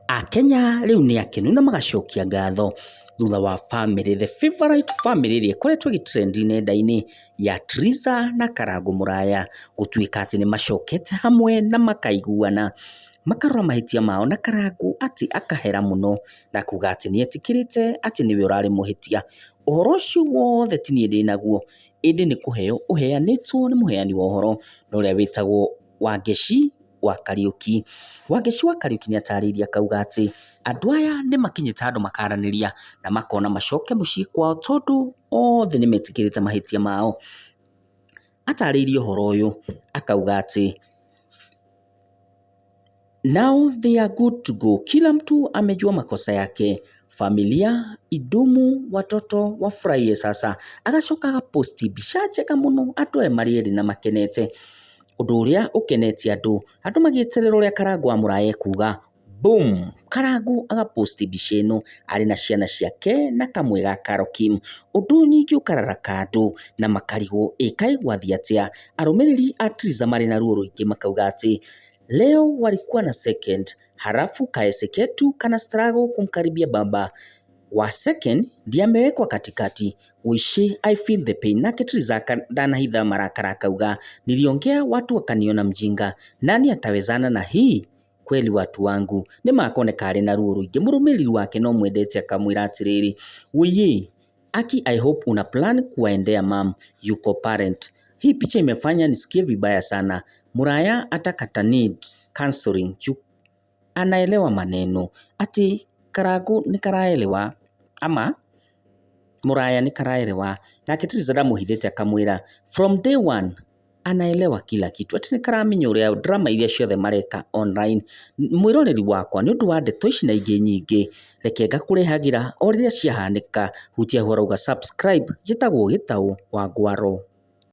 Akenya riu ni akenu na magacokia ngatho thutha wa family the favorite family ĩrĩa ĩkoretwo ĩgĩtrendi nenda-inĩ ya Triza na Karangũ Mũraya gũtuĩka atĩ nĩ macokete hamwe na makaiguana makarora mahĩtia mao na Karangũ atĩ akahera mũno na kuga atĩ nĩetĩkĩrĩte atĩ nĩwe ũrarĩ mũhĩtia. Ũhoro ũcio wothe ti niĩ ndĩ naguo, ĩndĩ nĩ kũheo ũheanĩtwo nĩ mũheani wa ũhoro na ũrĩa wĩtagwo Wangeci wa Kariuki. Wangeci wa Kariuki nĩatarĩirie akauga atĩ andũ aya nĩ makinyĩte handũ makaranĩria na makona macoke mũciĩ kwao tondũ othe nĩ metĩkĩrĩte mahĩtia mao. Atarĩirie ũhoro ũyũ akauga atĩ now they are good to go. Kila mtu amejua makosa yake. Familia idumu, watoto wafurahie sasa. Agacoka agaposti mbica njega mũno andũ aya marĩ erĩ na makenete. Ũndũ ũrĩa ũkenetie andũ magĩeterera ũrĩa Karangũ wa Mũraya kuga boom. Karangũ agaposti mbica ĩno arĩ na ciana ciake na kamwe ga Carol Kim. Ũndũ ningĩ ũkararaka andũ na makarigwo ĩkaĩ gwathiĩ atĩa. Arũmĩrĩri a Triza marĩ na ruo rũingĩ makauga atĩ leo walikuwa na second, halafu Kaese Ketu kana struggle kumkaribia baba wa second ndiye amewekwa katikati. Uishi I feel the pain. Nake Triza ndanahitha marakara akauga niliongea watu wakaniona mjinga, nani atawezana na hii? Kweli watu wangu nĩ makoneka arĩ na ruo rũingĩ. Mũrũmĩrĩri wake no mwendete akamwĩra atĩrĩrĩ, wĩye Aki, I hope una plan kuwaendea mam, yuko parent. Hii picha imefanya nisikie vibaya sana. Mũraya atakata need counseling. Anaelewa maneno. Ati Karangũ ni karaelewa ama Mũraya ni karaelewa. Nake Triza ndamuhithĩte akamwĩra from day one anaelewa kila kitu. Ati ni karamenya ũrĩa drama iria ciothe mareka online. Mwĩroreri wakwa nĩ ũndũ wa ndeto ici na ingĩ nyingĩ, reke ngakũrehagĩra o rĩrĩa ciahanĩka. Hutia hũrauga subscribe. Njĩtagwo Gĩtaũ wa Ngwaro.